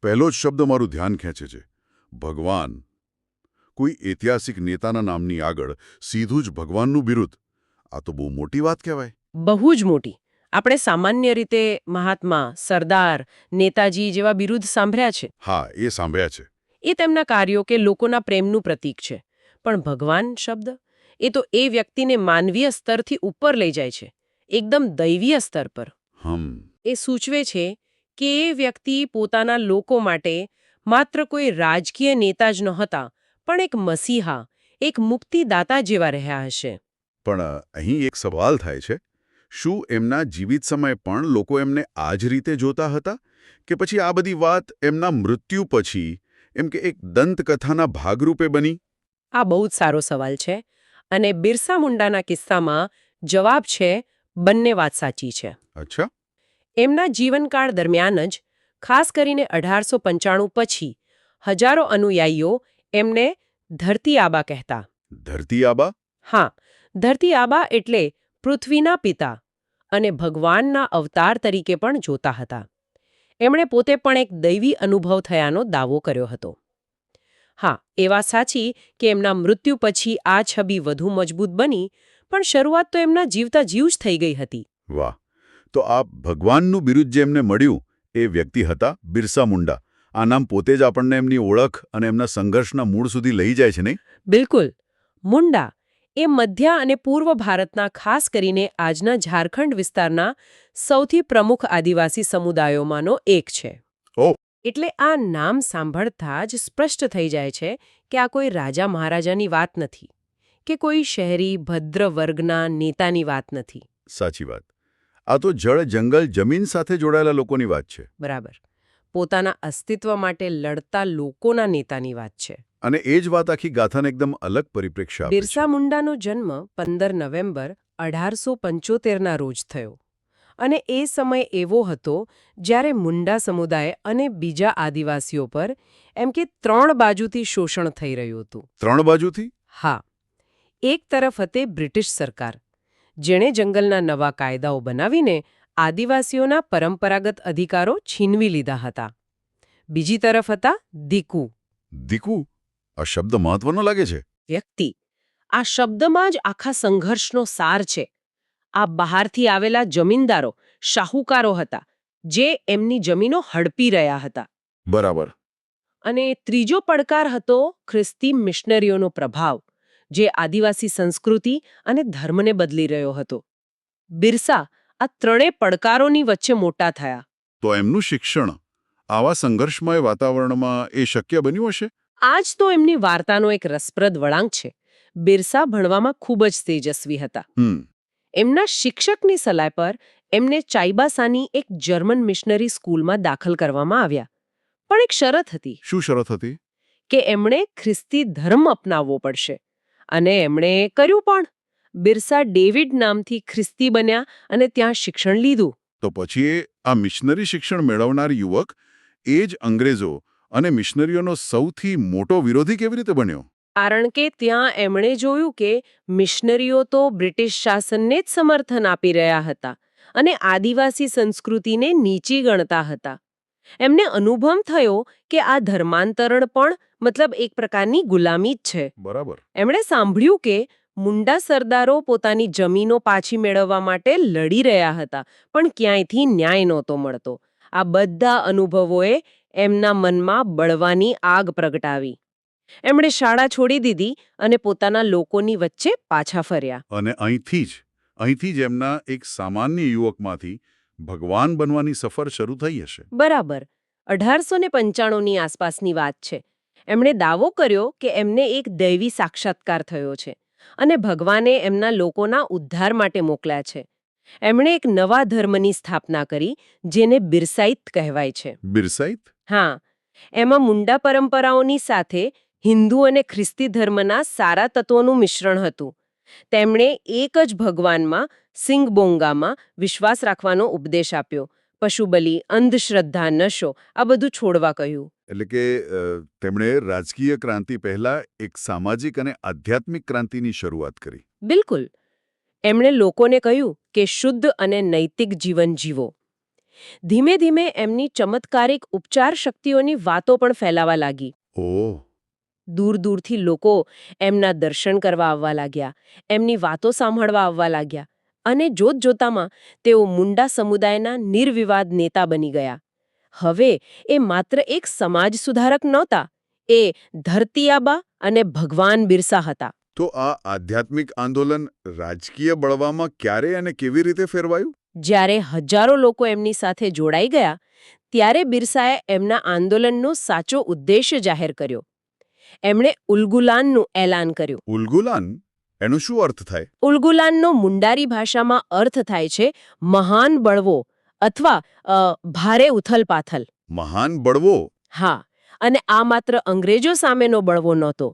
પહેલો જ શબ્દ મારું ધ્યાન ખેંચે છે, ભગવાન. કોઈ ઐતિહાસિક નેતાના નામની આગળ સીધું જ ભગવાનનું બિરુદ. આ તો બહુ મોટી વાત કહેવાય. બહુ જ મોટી. આપણે સામાન્ય રીતે મહાત્મા, સરદાર, નેતાજી જેવા બિરુદ સાંભળ્યા છે. હા, એ સાંભળ્યા છે. એ તેમના કાર્યો કે લોકોના પ્રેમનું પ્રતીક છે. પણ ભગવાન શબ્દ એ તો એ વ્યક્તિને માનવીય સ્તરથી ઉપર લઈ જાય છે, એકદમ દૈવીય સ્તર પર. એ સૂચવે છે કે એ વ્યક્તિ પોતાના લોકો માટે માત્ર કોઈ રાજકીય નેતા જ નહોતા, પણ એક મસીહા, એક મુક્તિદાતા જેવા રહ્યા હશે. પણ અહીં એક સવાલ થાય છે, શું એમના જીવિત સમય પણ લોકો એમને આ જ રીતે જોતા હતા, કે પછી આ બધી વાત એમના મૃત્યુ પછી એમ કે એક દંતકથાના ભાગરૂપે બની? આ બહુ જ સારો સવાલ છે, અને બિરસા મુંડાના કિસ્સામાં જવાબ છે બંને વાત સાચી છે. અચ્છા. એમના જીવનકાળ દરમિયાન જ, ખાસ કરીને 1895 પછી, હજારો અનુયાયીઓ એમને ધરતી આબા કહેતા. ધરતી આબા? હા, ધરતી આબા એટલે પૃથ્વીના પિતા, અને ભગવાનના અવતાર તરીકે પણ જોતા હતા. એમણે પોતે પણ એક દૈવી અનુભવ થયાનો દાવો કર્યો હતો. હા, એ વાત સાચી કે એમના મૃત્યુ પછી આ છબી વધુ મજબૂત બની, પણ શરૂઆત તો એમના જીવતા જીવ જ થઈ ગઈ હતી. વાહ! તો આ ભગવાનનું બિરુદ જે એમને મળ્યું, એ વ્યક્તિ હતા બિરસા મુંડા. આ નામ પોતે જ આપણને એમની ઓળખ અને એમના સંઘર્ષના મૂળ સુધી લઈ જાય છે, નહીં? બિલકુલ. મુંડા એ મધ્ય અને પૂર્વ ભારતના, ખાસ કરીને આજના ઝારખંડ વિસ્તારના સૌથી પ્રમુખ આદિવાસી સમુદાયોમાંનો એક છે. ઓહ! એટલે આ નામ સાંભળતા જ સ્પષ્ટ થઈ જાય છે કે આ કોઈ રાજા મહારાજાની વાત નથી, કે કોઈ શહેરી ભદ્ર વર્ગના નેતાની વાત નથી. સાચી વાત. આ તો જળ, જંગલ, જમીન સાથે જોડાયેલા લોકોની વાત છે. બરાબર. પોતાના અસ્તિત્વ માટે લડતા લોકોના નેતાની વાત છે. અને એ જ વાત આખી ગાથાને એકદમ અલગ પરિપ્રેક્ષ્ય આપે છે. બિરસા મુંડાનો જન્મ 15 નવેમ્બર 1875ના રોજ થયો. અને એ સમય એવો હતો જ્યારે મુંડા સમુદાય અને બીજા આદિવાસીઓ પર એમ કે 3 બાજુથી શોષણ થઈ રહ્યું હતું. 3 બાજુથી? હા. એક તરફ હતી બ્રિટિશ સરકાર, જેણે જંગલના નવા કાયદાઓ બનાવીને આદિવાસીઓના પરંપરાગત અધિકારો છીનવી લીધા હતા. બીજી તરફ હતા દીકુ. દીકુ? આ શબ્દ મહત્વનો લાગે છે. વ્યક્તિ. આ શબ્દમાં જ આખા સંઘર્ષનો સાર છે. આ બહારથી આવેલા જમીનદારો, શાહુકારો હતા, જે એમની જમીનો હડપી રહ્યા હતા. બરાબર. અને ત્રીજો પડકાર હતો ખ્રિસ્તી મિશનરીઓનો પ્રભાવ, જે આદિવાસી સંસ્કૃતિ અને ધર્મને બદલી રહ્યો હતો. બિરસા આ ત્રણેય પડકારોની વચ્ચે મોટા થયા. તો એમનું શિક્ષણ આવા સંઘર્ષમય વાતાવરણમાં એ શક્ય બન્યું હશે? આ જ તો એમની વાર્તાનો એક રસપ્રદ વળાંક છે. બિરસા ભણવામાં ખૂબ જ તેજસ્વી હતા. એમના શિક્ષકની સલાહ પર એમને ચાઈબાસાની એક જર્મન મિશનરી સ્કૂલમાં દાખલ કરવામાં આવ્યા. પણ એક શરત હતી. શું શરત હતી? કે એમણે ખ્રિસ્તી ધર્મ અપનાવવો પડશે. અને એમણે કર્યું પણ. બિરસા ડેવિડ નામથી ખ્રિસ્તી બન્યા અને ત્યાં શિક્ષણ લીધું. તો પછી આ મિશનરી શિક્ષણ મેળવનાર યુવક એ જ અંગ્રેજો અને મિશનરીઓનો સૌથી મોટો વિરોધી કેવી રીતે બન્યો? કારણ કે ત્યાં એમણે જોયું કે મિશનરીઓ તો બ્રિટિશ શાસનને જ સમર્થન આપી રહ્યા હતા અને આદિવાસી સંસ્કૃતિને નીચી ગણતા હતા. એમને અનુભવ થયો કે આ ધર્માંતરણ પણ મતલબ એક પ્રકારની ગુલામી જ છે. બરાબર. એમણે સાંભળ્યું કે મુંડા સરદારો પોતાની જમીનો પાછી મેળવવા માટે લડી રહ્યા હતા, પણ ક્યાંયથી ન્યાય નહોતો મળતો. આ બધા અનુભવોએ એમના મનમાં બળવાની આગ પ્રગટાવી. એમણે શાળા છોડી દીધી અને પોતાના લોકોની વચ્ચે પાછા ફર્યા. અને અહીંથી જ એમના એક સામાન્ય યુવકમાંથી ભગવાન બનવાની સફર શરૂ થઈ હશે. બરાબર. 1895ની આસપાસની વાત છે. એમણે દાવો કર્યો કે એમને એક દૈવી સાક્ષાત્કાર થયો છે અને ભગવાને એમના લોકોના ઉદ્ધાર માટે મોકલ્યા છે. એમણે એક નવા ધર્મની સ્થાપના કરી, જેને બિરસાઈત કહેવાય છે. બિરસાઈત? હા. એમાં મુંડા પરંપરાઓની સાથે હિન્દુ અને ખ્રિસ્તી ધર્મના સારા તત્વોનું મિશ્રણ હતું. તેમણે એક જ ભગવાનમાં, સિંગબોંગામાં વિશ્વાસ રાખવાનો ઉપદેશ આપ્યો. પશુબલિ, અંધશ્રદ્ધા, નશો આ બધું છોડવા કહ્યું. એટલે કે તેમણે રાજકીય ક્રાંતિ પહેલા એક સામાજિક અને આધ્યાત્મિક ક્રાંતિની શરૂઆત કરી. બિલકુલ. એમણે લોકોને કહ્યું કે શુદ્ધ અને નૈતિક જીવન જીવો. ધીમે ધીમે એમની ચમત્કારિક ઉપચાર શક્તિઓની વાતો પણ ફેલાવા લાગી. ઓહ, દૂર દૂરથી લોકો એમના દર્શન કરવા આવવા લાગ્યા, એમની વાતો સાંભળવા આવવા લાગ્યા અને જોતજોતામાં તેઓ મુંડા સમુદાયના નિર્વિવાદ નેતા બની ગયા. હવે એ માત્ર એક સમાજ સુધારક નહોતા, એ ધરતીઆબા અને ભગવાન બિરસા હતા. તો આ આધ્યાત્મિક આંદોલન રાજકીય બળવામાં ક્યારે અને કેવી રીતે ફેરવાયું? જ્યારે હજારો લોકો એમની સાથે જોડાઈ ગયા, ત્યારે બિરસાએ એમના આંદોલનનો સાચો ઉદ્દેશ્ય જાહેર કર્યો. એમણે ઉલગુલાનનું એલાન કર્યું. ઉલગુલાન? એનો શું અર્થ થાય? ઉલગુલાનનો મુંડારી ભાષામાં અર્થ થાય છે મહાન બળવો અથવા ભારે ઉથલપાથલ. મહાન બળવો? હા, અને આ માત્ર અંગ્રેજો સામેનો બળવો નહોતો.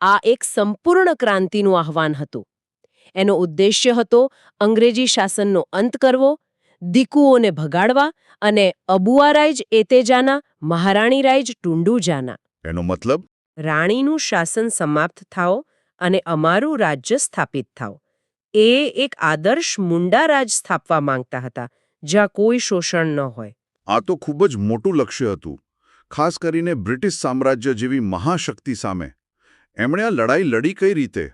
આ એક સંપૂર્ણ ક્રાંતિનું આહ્વાન હતું. એનો ઉદ્દેશ્ય હતો અંગ્રેજી શાસનનો અંત કરવો, દીકુઓને ભગાડવા અને અબુઆરાઈજ એતેજાના, મહારાણીરાઈજ ટુંડુજાના. એનો મતલબ? રાણીનું શાસન સમાપ્ત થાઓ અને અમારું રાજ્ય સ્થાપિત થાઓ. એ એક આદર્શ મુંડા રાજ સ્થાપવા માંગતા હતા, જ્યાં કોઈ શોષણ ન હોય. આ તો ખૂબ જ મોટું લક્ષ્ય હતું, ખાસ કરીને બ્રિટિશ સામ્રાજ્ય જેવી મહાશક્તિ સામે. એમણે આ લડાઈ લડી કઈ રીતે?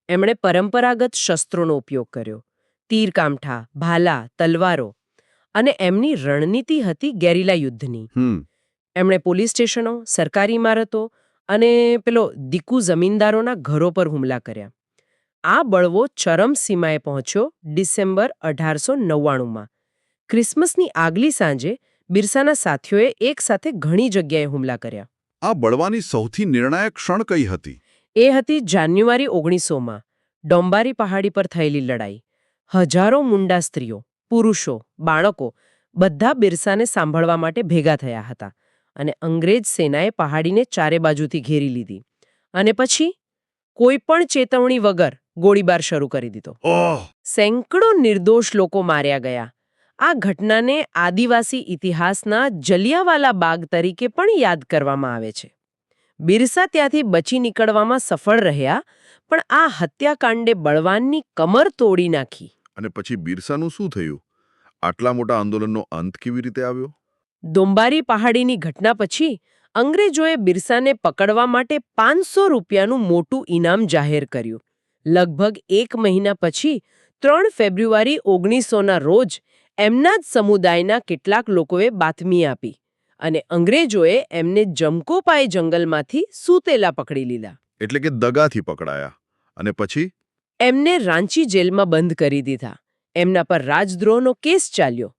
એમણે પરંપરાગત શસ્ત્રોનો ઉપયોગ કર્યો. તીરકામઠા, ભાલા, તલવારો. અને એમની રણનીતિ હતી ગેરિલા યુદ્ધની. એમણે પોલીસ સ્ટેશનો, સરકારી ઇમારતો અને દીકુ જમીનદારોના ઘરો પર હુમલા કર્યા. આ બળવો ચરમસીમાએ પહોંચ્યો ડિસેમ્બર 1899માં. ક્રિસમસની આગલી સાંજે બિરસાના સાથીઓએ એકસાથે ઘણી જગ્યાએ હુમલા કર્યા. આ બળવાની સૌથી નિર્ણાયક ક્ષણ કઈ હતી? એ હતી જાન્યુઆરી 1900માં ડોંબારી પહાડી પર થયેલી લડાઈ. હજારો મુંડા સ્ત્રીઓ, પુરુષો, બાળકો બધા બિરસાને સાંભળવા માટે ભેગા થયા હતા અને અંગ્રેજ સેનાએ પહાડીને ચારે બાજુથી ઘેરી લીધી અને પછી કોઈ પણ ચેતવણી વગર ગોળીબાર શરૂ કરી દીધો. સેંકડો નિર્દોષ લોકો માર્યા ગયા. આ ઘટનાને આદિવાસી ઇતિહાસના જલિયાવાલા બાગ તરીકે પણ યાદ કરવામાં આવે છે. બિરસા ત્યાંથી બચી નીકળવામાં સફળ રહ્યા, પણ આ હત્યાકાંડે બળવાનની કમર તોડી નાખી. અને પછી બિરસાનું શું થયું? આટલા મોટા આંદોલનનો અંત કેવી રીતે આવ્યો? દોંબારી પહાડીની ઘટના પછી અંગ્રેજોએ બિરસાને પકડવા માટે 500 રૂપિયાનું મોટું ઇનામ જાહેર કર્યું. લગભગ 1 મહિના પછી 3 ફેબ્રુઆરી 1900ના રોજ એમના જ સમુદાયના કેટલાક લોકોએ બાતમી આપી અને અંગ્રેજોએ એમને જમકોપાઈ જંગલમાંથી સૂતેલા પકડી લીધા. એટલે કે દગાથી પકડાયા. અને પછી? એમને રાંચી જેલમાં બંધ કરી દીધા. એમના પર રાજદ્રોહનો કેસ ચાલ્યો,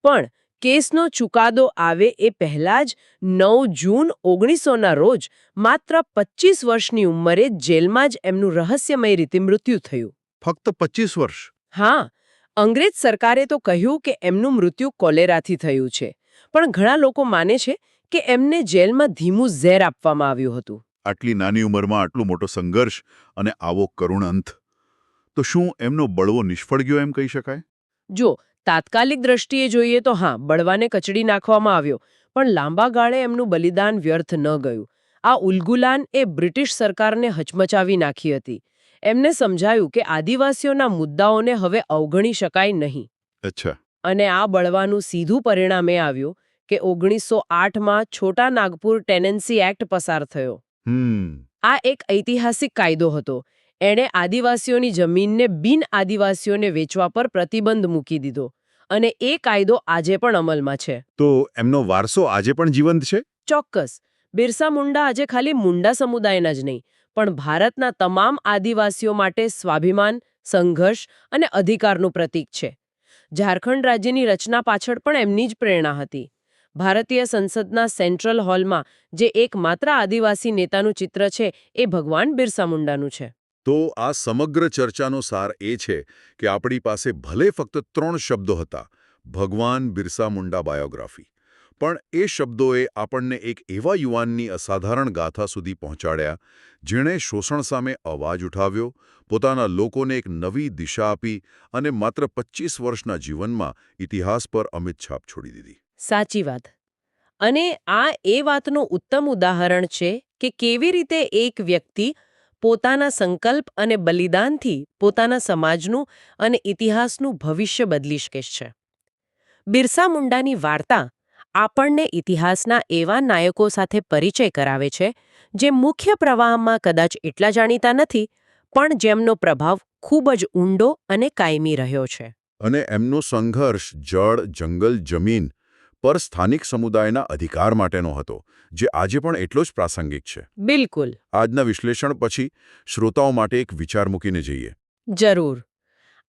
પણ કેસનો ચુકાદો આવે એ પહેલા જ 9 જૂન 1900ના રોજ માત્ર 25 વર્ષની ઉંમરે જેલમાં જ એમનું રહસ્યમય રીતે મૃત્યુ થયું. ફક્ત 25 વર્ષ? હા, અંગ્રેજ સરકારે તો કહ્યું કે એમનું મૃત્યુ કોલેરાથી થયું છે, પણ ઘણા લોકો માને છે કે એમને જેલમાં ધીમું ઝેર આપવામાં આવ્યું હતું. આટલી નાની ઉંમરમાં આટલો મોટો સંઘર્ષ અને આવો કરુણ અંત. તો શું એમનો બળવો નિષ્ફળ ગયો એમ કહી શકાય? જો તાત્કાલિક દ્રષ્ટિએ જોઈએ તો હા, બળવાને કચડી નાખવામાં આવ્યો, પણ લાંબા ગાળે એમનું બલિદાન વ્યર્થ ન ગયું. આ ઉલગુલાન એ બ્રિટિશ સરકારને હચમચાવી નાખી હતી. એમને સમજાયું કે આદિવાસીઓના મુદ્દાઓને હવે અવગણી શકાય નહીં. અચ્છા. અને આ બળવાનું સીધું પરિણામ એ આવ્યું કે 1908માં છોટા નાગપુર ટેનન્સી એક્ટ પસાર થયો. આ એક ઐતિહાસિક કાયદો હતો. એણે આદિવાસીઓની જમીનને બિન આદિવાસીઓને વેચવા પર પ્રતિબંધ મૂકી દીધો અને એ કાયદો આજે પણ અમલમાં છે. તો એમનો વારસો આજે પણ જીવંત છે? ચોક્કસ. બિરસા મુંડા આજે ખાલી મુંડા સમુદાયના જ નહીં, પણ ભારતના તમામ આદિવાસીઓ માટે સ્વાભિમાન, સંઘર્ષ અને અધિકારનું પ્રતીક છે. ઝારખંડ રાજ્યની રચના પાછળ પણ એમની જ પ્રેરણા હતી. ભારતીય સંસદના સેન્ટ્રલ હોલમાં જે એકમાત્ર આદિવાસી નેતાનું ચિત્ર છે, એ ભગવાન બિરસા મુંડાનું છે. તો આ સમગ્ર ચર્ચાનો સાર એ છે કે આપણી પાસે ભલે ફક્ત 3 શબ્દો હતા, ભગવાન બિરસા મુંડા બાયોગ્રાફી, પણ એ શબ્દોએ આપણને એક એવા યુવાનની અસાધારણ ગાથા સુધી પહોંચાડ્યા, જેણે શોષણ સામે અવાજ ઉઠાવ્યો, પોતાના લોકોને એક નવી દિશા આપી અને માત્ર 25 વર્ષના જીવનમાં ઇતિહાસ પર અમિત છાપ છોડી દીધી. સાચી વાત. અને આ એ વાતનું ઉત્તમ ઉદાહરણ છે કે કેવી રીતે એક વ્યક્તિ પોતાના સંકલ્પ અને બલિદાનથી પોતાના સમાજનું અને ઇતિહાસનું ભવિષ્ય બદલી શકે છે. બિરસા મુંડાની વાર્તા આપણને ઇતિહાસના એવા નાયકો સાથે પરિચય કરાવે છે જે મુખ્ય પ્રવાહમાં કદાચ એટલા જાણીતા નથી, પણ જેમનો પ્રભાવ ખૂબ જ ઊંડો અને કાયમી રહ્યો છે. અને એમનો સંઘર્ષ જળ, જંગલ, જમીન પર સ્થાનિક સમુદાયના અધિકાર માટેનો હતો, જે આજે પણ એટલો જ પ્રાસંગિક છે. બિલકુલ. આજના વિશ્લેષણ પછી શ્રોતાઓ માટે એક વિચાર મૂકીને જઈએ. જરૂર.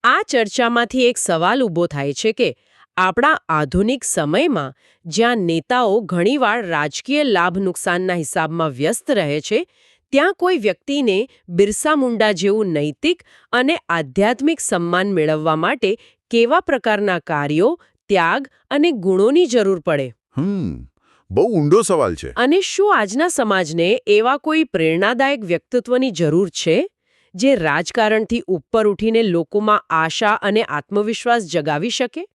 આ ચર્ચામાંથી એક સવાલ ઊભો થાય છે કે આપણા આધુનિક સમયમાં જ્યાં નેતાઓ ઘણીવાર રાજકીય લાભ નુકસાનના હિસાબમાં વ્યસ્ત રહે છે, ત્યાં કોઈ વ્યક્તિને બિરસા મુંડા જેવું નૈતિક અને આધ્યાત્મિક સન્માન મેળવવા માટે કેવા પ્રકારના કાર્યો, ત્યાગ અને ગુણોની જરૂર પડે? બહુ ઊંડો સવાલ છે. અને શું આજના સમાજને એવા કોઈ પ્રેરણાદાયક વ્યક્તિત્વની જરૂર છે જે રાજકારણથી ઉપર ઉઠીને લોકોમાં આશા અને આત્મવિશ્વાસ જગાવી શકે?